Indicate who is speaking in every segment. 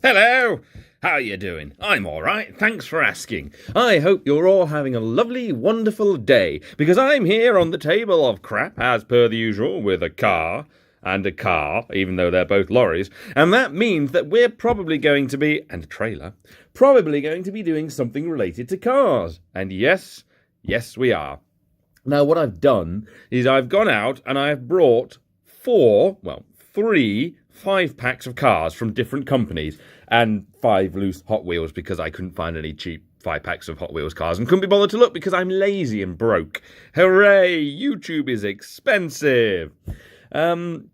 Speaker 1: Hello! How are you doing? I'm alright, thanks for asking. I hope you're all having a lovely, wonderful day, because I'm here on the table of crap, as per the usual, with a car and a car, even though they're both lorries, and that means that we're probably going to be, and a trailer, probably going to be doing something related to cars. And yes, we are. Now, what I've done is I've gone out and I've brought three 5-packs of cars from different companies and 5 loose Hot Wheels because I couldn't find any cheap 5-packs of Hot Wheels cars and couldn't be bothered to look because I'm lazy and broke. Hooray! YouTube is expensive. And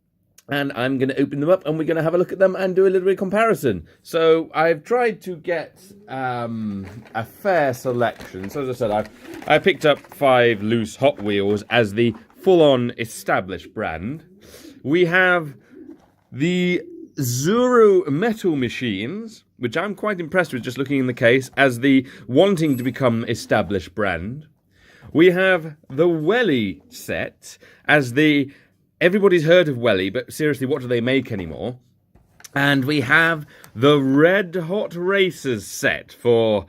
Speaker 1: I'm going to open them up and we're going to have a look at them and do a little bit of comparison. So I've tried to get a fair selection. So as I said, I picked up 5 loose Hot Wheels as the full-on established brand. We have the Zuru Metal Machines, which I'm quite impressed with just looking in the case, as the wanting to become established brand. We have the Welly set as the everybody's heard of Welly, but seriously, what do they make anymore? And we have the Red Hot Racers set for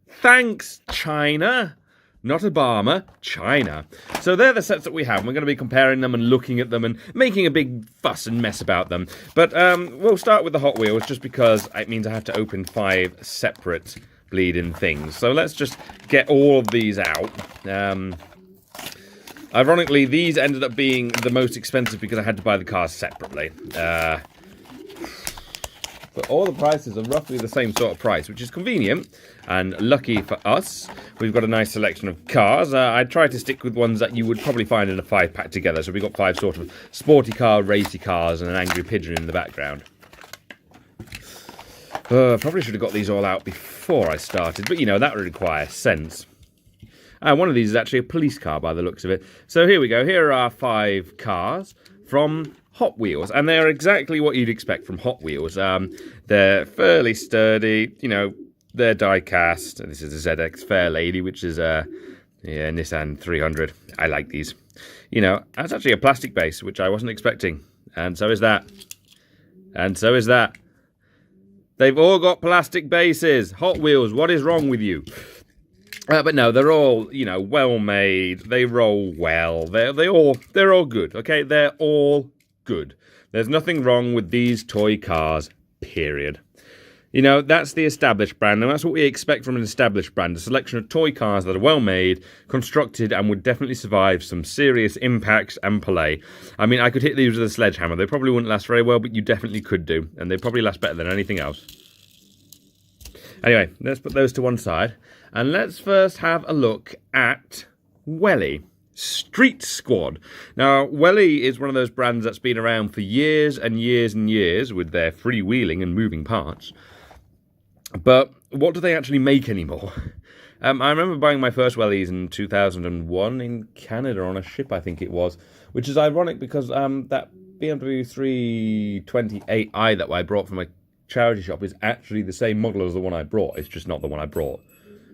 Speaker 1: thanks, China. Not Obama, China. So they're the sets that we have. We're going to be comparing them and looking at them and making a big fuss and mess about them. But we'll start with the Hot Wheels just because it means I have to open 5 separate bleeding things. So let's just get all of these out. Ironically, these ended up being the most expensive because I had to buy the cars separately. But all the prices are roughly the same sort of price, which is convenient and lucky for us. We've got a nice selection of cars. I tried to stick with ones that you would probably find in a 5-pack together. So we've got 5 sort of sporty car, racy cars, and an angry pigeon in the background. Probably should have got these all out before I started, but you know, that would require sense. One of these is actually a police car by the looks of it. So here we go. Here are 5 cars from Hot Wheels, and they're exactly what you'd expect from Hot Wheels. They're fairly sturdy, you know, they're die-cast. This is a ZX Fairlady, which is a Nissan 300. I like these. You know, that's actually a plastic base, which I wasn't expecting. And so is that. And so is that. They've all got plastic bases. Hot Wheels, what is wrong with you? But no, they're all, you know, well made. They roll well. They're all good. Okay, they're all good. There's nothing wrong with these toy cars. Period. You know, that's the established brand, and that's what we expect from an established brand. A selection of toy cars that are well made, constructed, and would definitely survive some serious impacts and play. I mean, I could hit these with a sledgehammer. They probably wouldn't last very well, but you definitely could do, and they probably last better than anything else. Anyway, let's put those to one side. And let's first have a look at Welly Street Squad. Now, Welly is one of those brands that's been around for years and years and years with their freewheeling and moving parts. But what do they actually make anymore? I remember buying my first Wellies in 2001 in Canada on a ship, I think it was, which is ironic because that BMW 328i that I brought from a charity shop is actually the same model as the one I brought. It's just not the one I brought.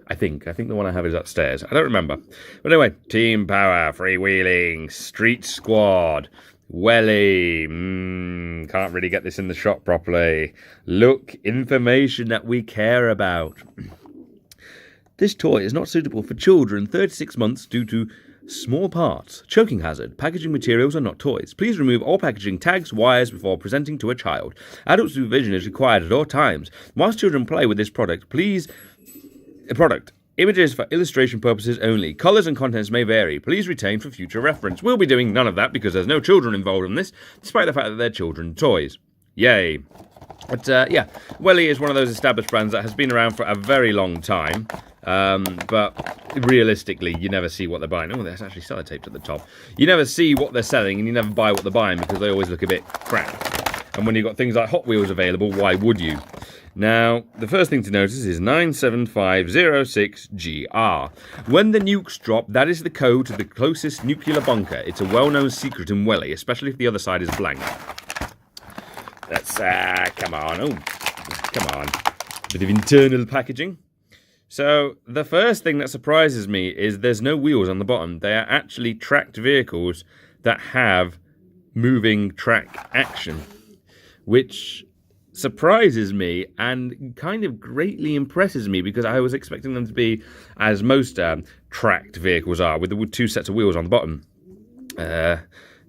Speaker 1: I think the one I have is upstairs. I don't remember. But anyway, Team Power, Freewheeling, Street Squad, Welly. Can't really get this in the shop properly. Look, information that we care about. This toy is not suitable for children 36 months due to small parts, choking hazard. Packaging materials are not toys. Please remove all packaging tags, wires before presenting to a child. Adult supervision is required at all times. Whilst children play with this product, images for illustration purposes only. Colours and contents may vary. Please retain for future reference. We'll be doing none of that because there's no children involved in this, despite the fact that they're children's toys. Yay. But yeah, Welly is one of those established brands that has been around for a very long time. But realistically, you never see what they're buying. Oh, there's actually sellotaped at the top. You never see what they're selling and you never buy what they're buying because they always look a bit crap. And when you've got things like Hot Wheels available, why would you? Now, the first thing to notice is 97506GR. When the nukes drop, that is the code to the closest nuclear bunker. It's a well-known secret in Welly, especially if the other side is blank. Let's, come on. Oh, come on. Bit of internal packaging. So, the first thing that surprises me is there's no wheels on the bottom. They are actually tracked vehicles that have moving track action, which surprises me and kind of greatly impresses me because I was expecting them to be, as most tracked vehicles are, with the 2 sets of wheels on the bottom.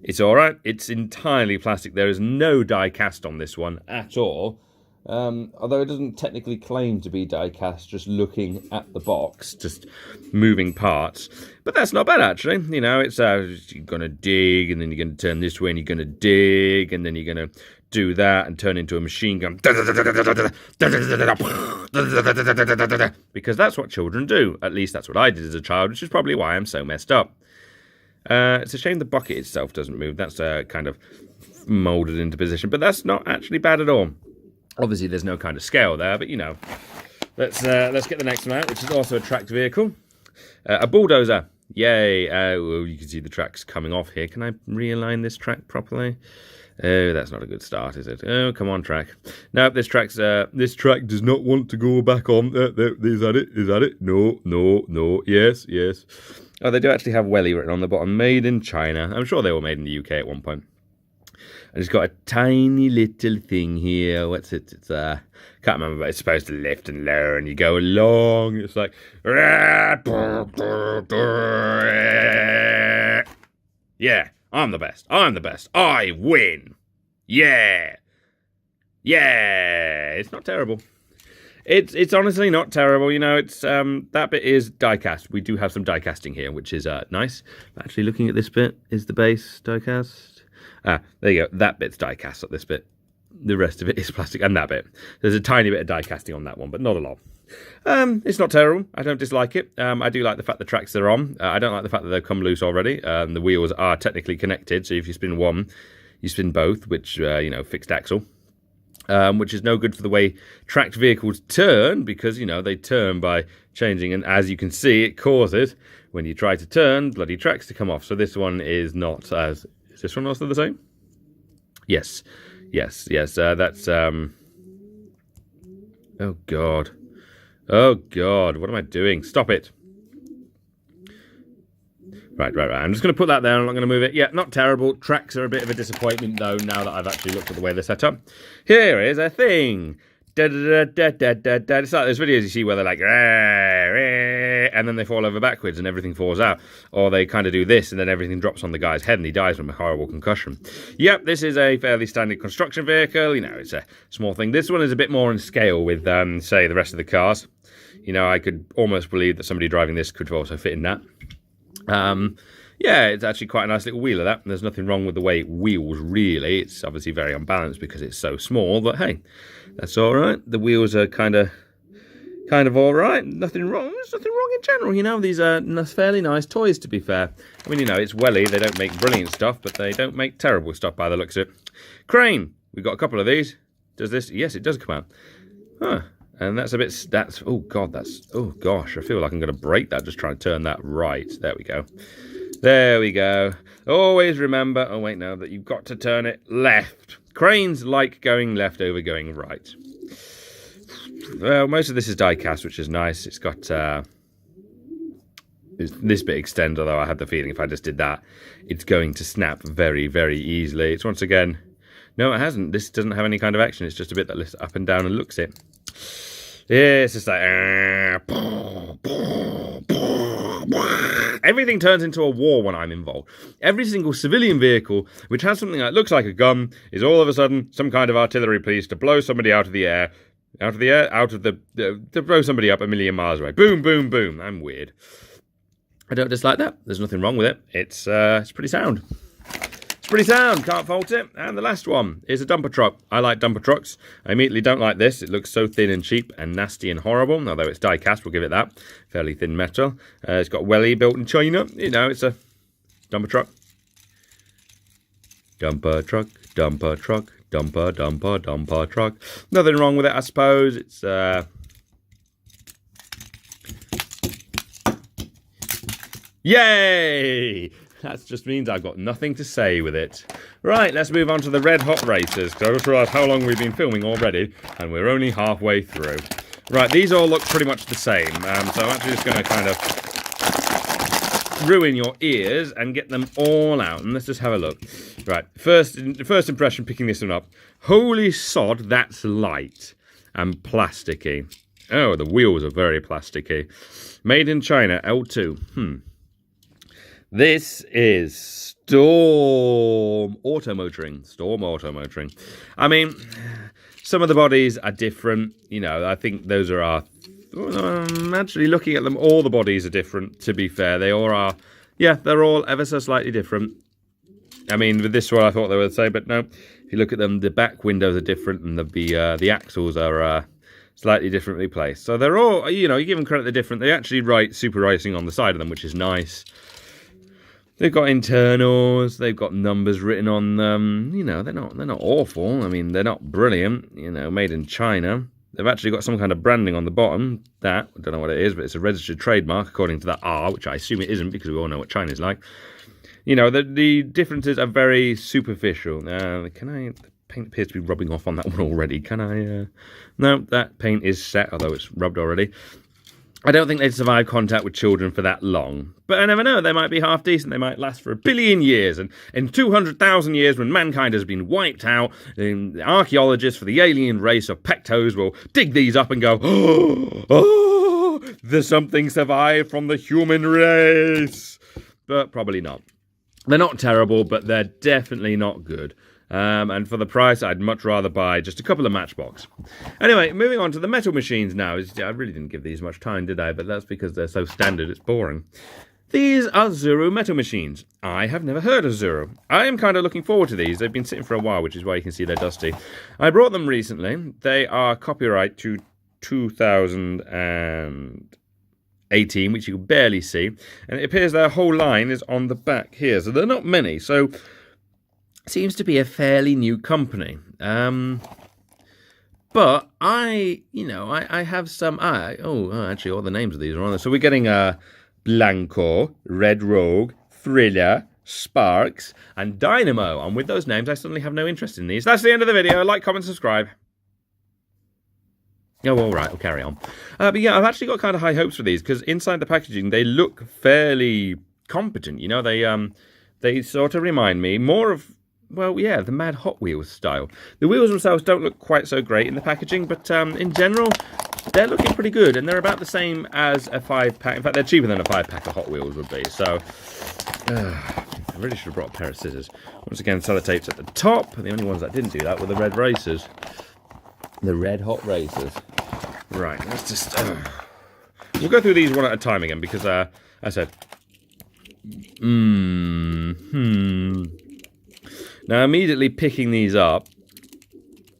Speaker 1: It's alright. It's entirely plastic. There is no die cast on this one at all. Although it doesn't technically claim to be die cast, just looking at the box, just moving parts. But that's not bad, actually. You know, it's you're going to dig, and then you're going to turn this way, and you're going to dig, and then you're going to do that and turn into a machine gun. Because that's what children do. At least that's what I did as a child, which is probably why I'm so messed up. It's a shame the bucket itself doesn't move. That's kind of moulded into position, but that's not actually bad at all. Obviously, there's no kind of scale there, but you know, let's get the next one out, which is also a tracked vehicle, a bulldozer. Yay! Well, you can see the tracks coming off here. Can I realign this track properly? Oh, that's not a good start, is it? Oh, come on, track. No, this track does not want to go back on. Is that it? Is that it? No. Yes. Oh, they do actually have Welly written on the bottom. Made in China. I'm sure they were made in the UK at one point. And it's got a tiny little thing here. What's it? It's can't remember, but it's supposed to lift and lower, and you go along. It's like, yeah, I'm the best. I win. Yeah. It's not terrible. It's honestly not terrible. You know, it's that bit is die cast. We do have some die casting here, which is nice. Actually, looking at this bit, is the base die cast? There you go. That bit's die cast at this bit. The rest of it is plastic, and that bit. There's a tiny bit of die casting on that one, but not a lot. It's not terrible. I don't dislike it. I do like the fact the tracks are on. I don't like the fact that they've come loose already. The wheels are technically connected, so if you spin one, you spin both, which, you know, fixed axle. Which is no good for the way tracked vehicles turn, because, you know, they turn by changing, and as you can see, it causes, when you try to turn, bloody tracks to come off. So this one is not as... Is this one also the same? Yes. That's... Oh, God. What am I doing? Stop it. Right. I'm just going to put that there. I'm not going to move it. Yeah, not terrible. Tracks are a bit of a disappointment, though, now that I've actually looked at the way they're set up. Here is a thing. It's like those videos you see where they're like, and then they fall over backwards and everything falls out. Or they kind of do this and then everything drops on the guy's head and he dies from a horrible concussion. Yep, this is a fairly standard construction vehicle. You know, it's a small thing. This one is a bit more in scale with, say, the rest of the cars. You know, I could almost believe that somebody driving this could also fit in that. Yeah, it's actually quite a nice little wheel of that. There's nothing wrong with the way it wheels, really. It's obviously very unbalanced because it's so small, but hey, that's all right. The wheels are kind of all right. Nothing wrong. There's nothing wrong in general. You know, these are fairly nice toys, to be fair. I mean, you know, it's Welly. They don't make brilliant stuff, but they don't make terrible stuff by the looks of it. Crane. We've got a couple of these. Does this? Yes, it does come out. Huh. And that's a bit, oh gosh, I feel like I'm going to break that just trying to turn that right. There we go. Always remember, oh wait, no, that you've got to turn it left. Cranes like going left over going right. Well, most of this is die cast, which is nice. It's got this bit extends, although I had the feeling if I just did that, it's going to snap very, very easily. It's once again, no, it hasn't. This doesn't have any kind of action. It's just a bit that lifts up and down and looks it. Yeah, it's just like... Everything turns into a war when I'm involved. Every single civilian vehicle which has something that looks like a gun is all of a sudden some kind of artillery piece to blow somebody out of the air. To blow somebody up a million miles away. Boom, boom, boom. I'm weird. I don't dislike that. There's nothing wrong with it. It's pretty sound. Pretty sound, can't fault it. And the last one is a dumper truck. I like dumper trucks. I immediately don't like this. It looks so thin and cheap and nasty and horrible, although it's die cast, we'll give it that. Fairly thin metal. It's got Welly built in China. You know, it's a dumper truck. Dumper truck, dumper truck, dumper truck. Nothing wrong with it, I suppose. It's yay! That just means I've got nothing to say with it. Right, let's move on to the red hot races, because I just realised how long we've been filming already, and we're only halfway through. Right, these all look pretty much the same, so I'm actually just going to kind of ruin your ears and get them all out. And let's just have a look. Right, first impression picking this one up. Holy sod, that's light and plasticky. Oh, the wheels are very plasticky. Made in China, L2. This is Storm Automotoring. I mean, some of the bodies are different. You know, I think those are our... actually, looking at them, all the bodies are different, to be fair. They all are... Yeah, they're all ever so slightly different. I mean, with this one, I thought they would say, but no. If you look at them, the back windows are different, and the axles are slightly differently placed. So they're all, you know, you give them credit, they're different. They actually write Super Racing on the side of them, which is nice. They've got internals, they've got numbers written on them. You know, they're not awful. I mean, they're not brilliant. You know, made in China. They've actually got some kind of branding on the bottom. I don't know what it is, but it's a registered trademark according to that R, which I assume it isn't because we all know what China's like. You know, the differences are very superficial. The paint appears to be rubbing off on that one already. Can I? No, that paint is set, although it's rubbed already. I don't think they'd survive contact with children for that long. But I never know, they might be half decent, they might last for 1 billion years, and in 200,000 years when mankind has been wiped out, the archaeologists for the alien race of Pectos will dig these up and go, oh, there's something survived from the human race. But probably not. They're not terrible, but they're definitely not good. And for the price, I'd much rather buy just a couple of Matchbox. Anyway, moving on to the metal machines now. I really didn't give these much time, did I? But that's because they're so standard, it's boring. These are Zuru metal machines. I have never heard of Zuru. I am kind of looking forward to these. They've been sitting for a while, which is why you can see they're dusty. I brought them recently. They are copyright to 2018, which you can barely see. And it appears their whole line is on the back here. So they're not many. So... seems to be a fairly new company. But I have some... actually, all the names of these are on there. So we're getting Blanco, Red Rogue, Thriller, Sparks, and Dynamo. And with those names, I suddenly have no interest in these. That's the end of the video. Like, comment, subscribe. Oh, all right, we'll carry on. But yeah, I've actually got kind of high hopes for these, because inside the packaging, they look fairly competent. You know, they sort of remind me more of... well, yeah, the Mad Hot Wheels style. The wheels themselves don't look quite so great in the packaging, but in general, they're looking pretty good, and they're about the same as a 5-pack. In fact, they're cheaper than a 5-pack of Hot Wheels would be, so... I really should have brought a pair of scissors. Once again, sellotapes at the top. The only ones that didn't do that were the red racers. The red hot racers. Right, let's just... we'll go through these one at a time again, because, I said... Now, immediately picking these up,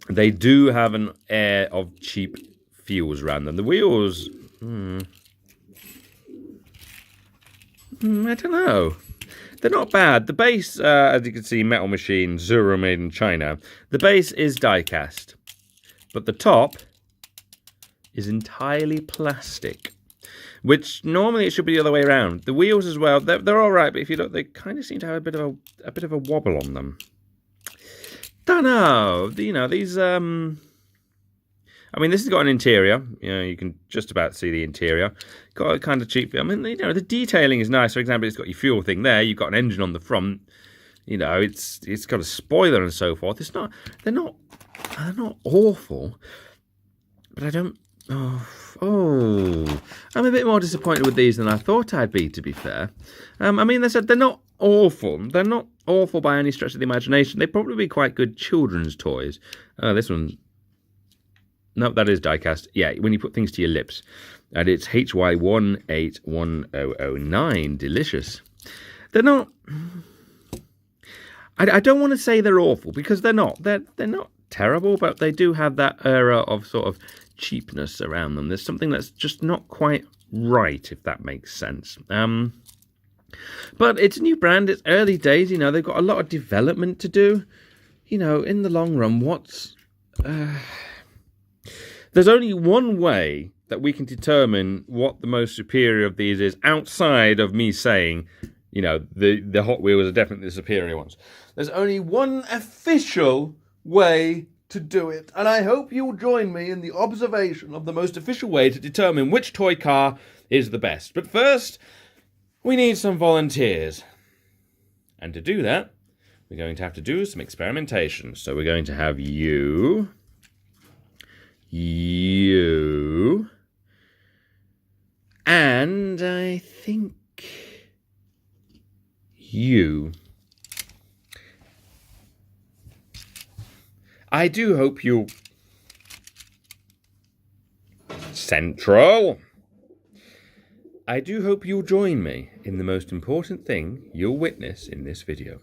Speaker 1: they do have an air of cheap feels around them. The wheels, I don't know. They're not bad. The base, as you can see, metal machine, Zuru made in China. The base is die-cast, but the top is entirely plastic, which normally it should be the other way around. The wheels as well, they're all right, but if you look, they kind of seem to have a bit of a wobble on them. Don't know. You know, these, I mean, this has got an interior. You know, you can just about see the interior. Got a kind of cheap, I mean, you know, the detailing is nice. For example, it's got your fuel thing there. You've got an engine on the front. You know, it's got a spoiler and so forth. They're not awful. But I don't, I'm a bit more disappointed with these than I thought I'd be, to be fair. I mean, they're not awful. They're not awful by any stretch of the imagination. They'd probably be quite good children's toys. This one's... no, that is die-cast. Yeah, when you put things to your lips. And it's HY181009. Delicious. They're not... I don't want to say they're awful, because they're not. They're not terrible, but they do have that era of sort of cheapness around them. There's something that's just not quite right, if that makes sense. But it's a new brand, it's early days, you know, they've got a lot of development to do. You know, in the long run, there's only one way that we can determine what the most superior of these is, outside of me saying, you know, the Hot Wheels are definitely the superior ones. There's only one official way to do it, and I hope you'll join me in the observation of the most official way to determine which toy car is the best. But first, we need some volunteers. And to do that, we're going to have to do some experimentation. So we're going to have you, and I think you. I do hope you... Central. I do hope you'll join me in the most important thing you'll witness in this video.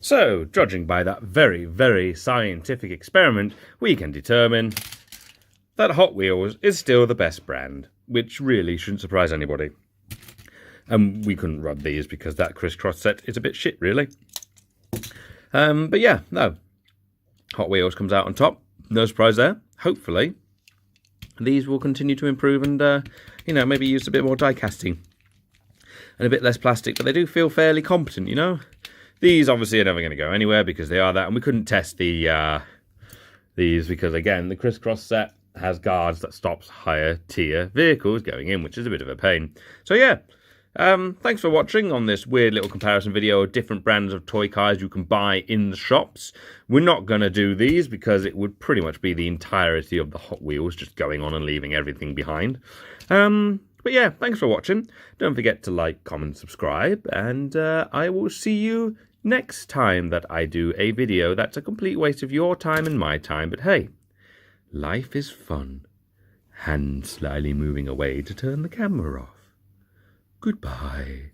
Speaker 1: So, judging by that very, very scientific experiment, we can determine that Hot Wheels is still the best brand, which really shouldn't surprise anybody. And we couldn't rub these because that crisscross set is a bit shit, really. But yeah, no. Hot Wheels comes out on top. No surprise there. Hopefully, these will continue to improve and, maybe use a bit more die casting and a bit less plastic, but they do feel fairly competent, you know? These obviously are never going to go anywhere because they are that, and we couldn't test these because, again, the crisscross set has guards that stops higher tier vehicles going in, which is a bit of a pain. So yeah, thanks for watching on this weird little comparison video of different brands of toy cars you can buy in the shops. We're not going to do these because it would pretty much be the entirety of the Hot Wheels just going on and leaving everything behind. But yeah, thanks for watching. Don't forget to like, comment, subscribe, and I will see you next time that I do a video that's a complete waste of your time and my time. But hey, life is fun. Hand slyly moving away to turn the camera off. Goodbye.